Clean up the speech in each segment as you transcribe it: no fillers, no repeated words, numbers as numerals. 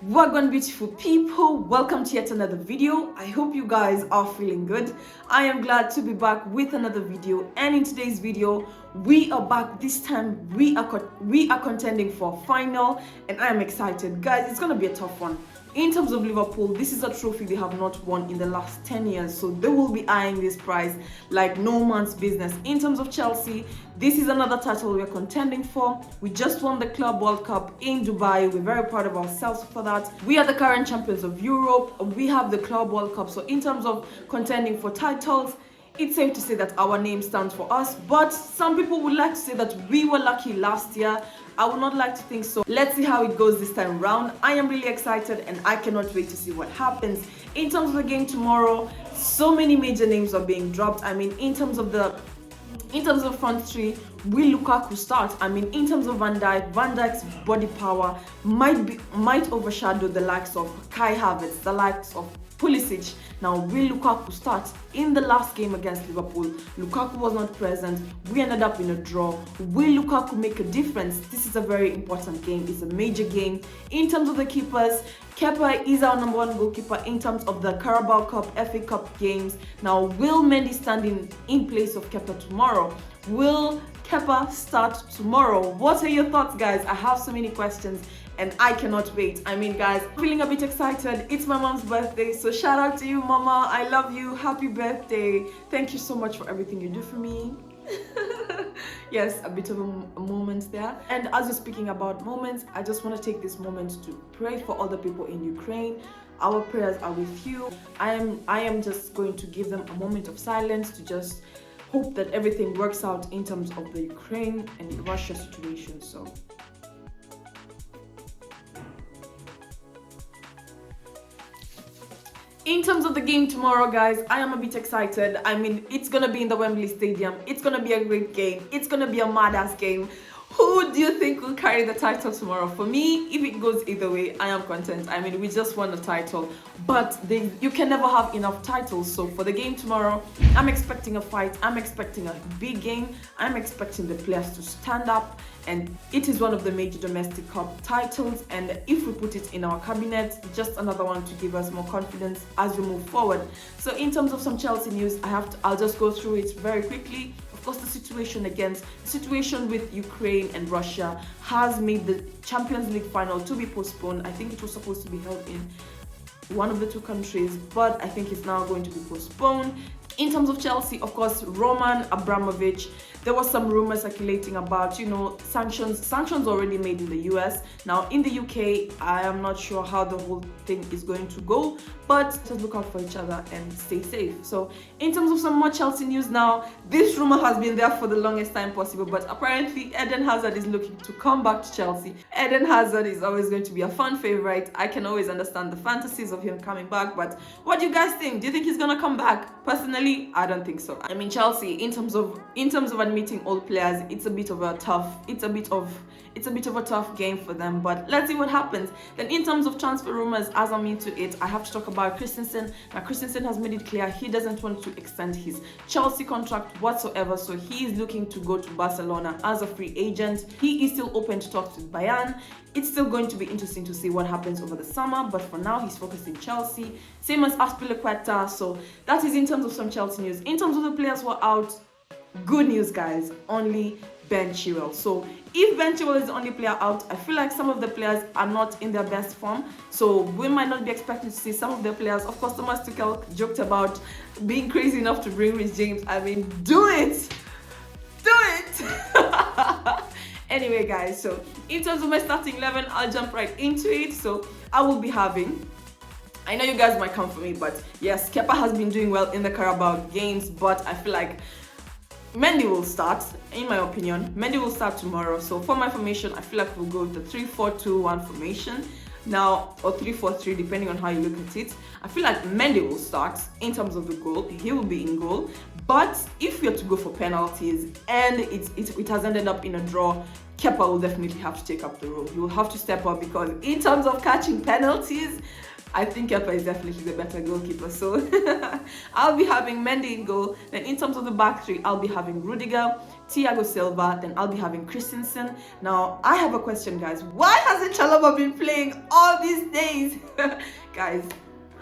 Welcome, beautiful people. Welcome to yet another video. I hope you guys are feeling good. I am glad to be back with another video, and in today's video we are back. This time we are contending for final, and I am excited, guys. It's gonna be a tough one. In terms of Liverpool, this is a trophy they have not won in the last 10 years, so they will be eyeing this prize like no man's business. In terms of Chelsea, this is another title we're contending for. We just won the Club World Cup in Dubai. We're very proud of ourselves for that. We are the current champions of Europe. We have the Club World Cup. So in terms of contending for titles, it's safe to say that our name stands for us, but some people would like to say that we were lucky last year. I would not like to think so. Let's see how it goes this time around. I am really excited and I cannot wait to see what happens. In terms of the game tomorrow, so many major names are being dropped. I mean, in terms of front three, will Lukaku start? I mean, in terms of Van Dijk's body power might overshadow the likes of Kai Havertz, the likes of Pulisic. Now, will Lukaku start? In the last game against Liverpool, Lukaku was not present. We ended up in a draw. Will Lukaku make a difference? This is a very important game. It's a major game. In terms of the keepers, Kepa is our number one goalkeeper in terms of the Carabao Cup, FA Cup games. Now, will Mendy stand in place of Kepa tomorrow? Will Kepa start tomorrow? What are your thoughts, guys? I have so many questions and I cannot wait. I mean, guys, I'm feeling a bit excited. It's my mom's birthday, so shout out to you, Mama. I love you. Happy birthday. Thank you so much for everything you do for me. Yes, a bit of a moment there. And as we're speaking about moments, I just want to take this moment to pray for all the people in Ukraine. Our prayers are with you. I am just going to give them a moment of silence to just hope that everything works out in terms of the Ukraine and Russia situation. So in terms of the game tomorrow, guys, I am a bit excited. I mean, it's gonna be in the Wembley Stadium. It's gonna be a great game. It's gonna be a mad-ass game. Who do you think will carry the title tomorrow? For me, if it goes either way, I am content. I mean, we just won the title, but you can never have enough titles. So for the game tomorrow, I'm expecting a fight. I'm expecting a big game. I'm expecting the players to stand up, and it is one of the major domestic cup titles. And if we put it in our cabinet, just another one to give us more confidence as we move forward. So in terms of some Chelsea news, I'll just go through it very quickly. Of course, the situation with Ukraine and Russia has made the Champions League final to be postponed. I think it was supposed to be held in one of the two countries, but I think it's now going to be postponed. In terms of Chelsea, of course, Roman Abramovich, there was some rumors circulating about, sanctions already made in the US. Now, in the UK, I am not sure how the whole thing is going to go, but just look out for each other and stay safe. So, in terms of some more Chelsea news now, this rumor has been there for the longest time possible, but apparently Eden Hazard is looking to come back to Chelsea. Eden Hazard is always going to be a fan favorite. I can always understand the fantasies of him coming back, but what do you guys think? Do you think he's gonna come back? Personally, I don't think so. I mean, Chelsea, in terms of admitting old players, it's a bit of a tough game for them, but let's see what happens. Then in terms of transfer rumors, as I'm into it, I have to talk about Christensen. Now, Christensen has made it clear he doesn't want to extend his Chelsea contract whatsoever, so he is looking to go to Barcelona as a free agent. He is still open to talks with Bayern. It's still going to be interesting to see what happens over the summer, but for now, he's focused in Chelsea. Same as Aspilicueta, so that is in terms of some Chelsea news. In terms of the players who are out, good news, guys, only Ben Chilwell. So if Ben Chilwell is the only player out, I feel like some of the players are not in their best form, so we might not be expecting to see some of the players. Of course, Thomas Tuchel joked about being crazy enough to bring Rich James. I mean, do it! Anyway, guys, so in terms of my starting 11, I'll jump right into it. So I will be having, I know you guys might come for me, but yes, Kepa has been doing well in the Carabao games, but I feel like Mendy will start, in my opinion. Mendy will start tomorrow. So for my formation, I feel like we'll go with the 3-4-2-1 formation now, or 3-4-3, depending on how you look at it. I feel like Mendy will start in terms of the goal. He will be in goal. But if we are to go for penalties and it has ended up in a draw, Kepa will definitely have to take up the role. He will have to step up, because in terms of catching penalties, I think Kepa is definitely the better goalkeeper. So I'll be having Mendy in goal. Then in terms of the back three, I'll be having Rudiger, Thiago Silva. Then I'll be having Christensen. Now I have a question, guys. Why hasn't Chalobah been playing all these days? Guys,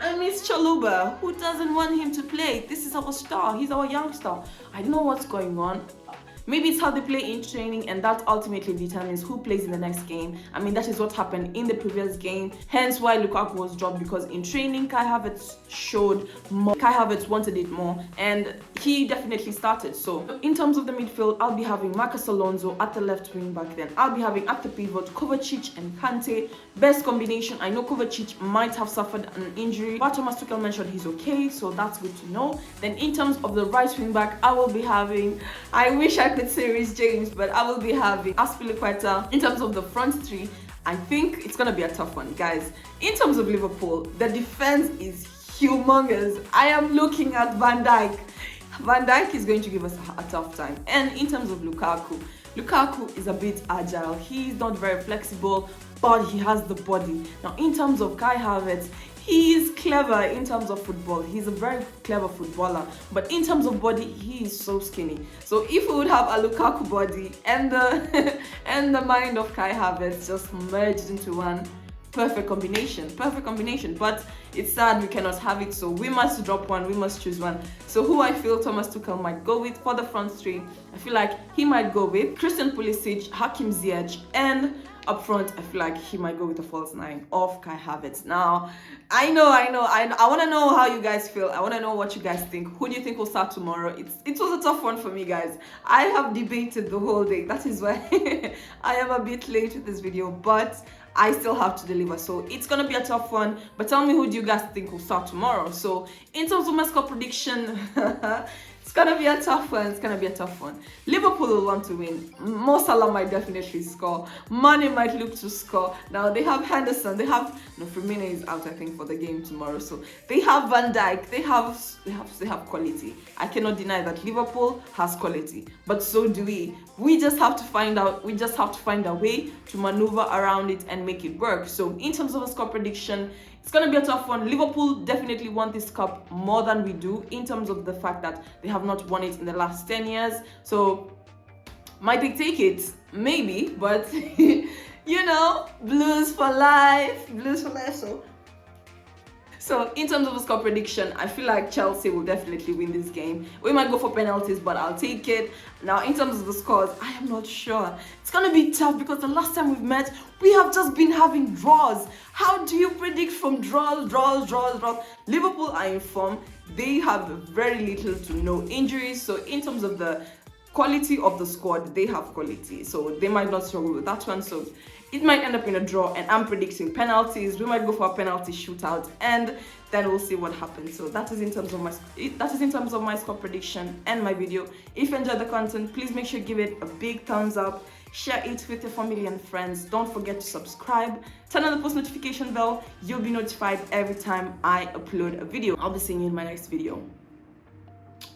I miss Chaluba. Who doesn't want him to play? This is our star. He's our young star. I don't know what's going on. Maybe it's how they play in training, and that ultimately determines who plays in the next game. I mean, that is what happened in the previous game. Hence why Lukaku was dropped, because in training, Kai Havertz showed more. Kai Havertz wanted it more, and he definitely started. So in terms of the midfield, I'll be having Marcus Alonso at the left wing back. Then I'll be having at the pivot Kovacic and Kante. Best combination. I know Kovacic might have suffered an injury, but Thomas Tuchel mentioned he's okay, so that's good to know. Then in terms of the right wing back, I will be having, I wish I could say Reece James, but I will be having Aspilicueta. In terms of the front three, I think it's gonna be a tough one, guys. In terms of Liverpool, the defense is humongous. I am looking at Van Dijk. Van Dijk is going to give us a tough time. And in terms of Lukaku, Lukaku is a bit agile. He's not very flexible, but he has the body. Now, in terms of Kai Havertz, he is clever in terms of football. He's a very clever footballer, but in terms of body, he is so skinny. So if we would have a Lukaku body and the and the mind of Kai Havertz just merged into one, perfect combination. But it's sad we cannot have it, so we must drop one, we must choose one. So who I feel Thomas Tuchel might go with for the front three, I feel like he might go with Christian Pulisic, Hakim Ziyech, and up front, I feel like he might go with the false nine of Kai Havertz. Now, I want to know how you guys feel. I want to know what you guys think. Who do you think will start tomorrow? It was a tough one for me, guys. I have debated the whole day. That is why I am a bit late with this video, but I still have to deliver. So it's going to be a tough one. But tell me, who do you guys think will start tomorrow? So in terms of my score prediction, it's gonna be a tough one. Liverpool will want to win. Mo Salah might definitely score. Mane might look to score. Now they have Henderson. Firmino is out, I think, for the game tomorrow. So they have Van Dijk. They have quality. I cannot deny that Liverpool has quality, but so do we. We just have to find a way to maneuver around it and make it work. So in terms of a score prediction, it's going to be a tough one. Liverpool definitely want this cup more than we do, in terms of the fact that they have not won it in the last 10 years. So might they take it? Maybe, but you know, blues for life. So in terms of a score prediction, I feel like Chelsea will definitely win this game. We might go for penalties, but I'll take it. Now, in terms of the scores, I am not sure. It's going to be tough because the last time we've met, we have just been having draws. How do you predict from draws? Liverpool are in form. They have very little to no injuries. So in terms of the quality of the squad, they have quality. So they might not struggle with that one. So it might end up in a draw, and I'm predicting penalties. We might go for a penalty shootout, and then we'll see what happens. So that is in terms of my score prediction and my video. If you enjoyed the content, please make sure you give it a big thumbs up. Share it with your family and friends. Don't forget to subscribe. Turn on the post notification bell. You'll be notified every time I upload a video. I'll be seeing you in my next video.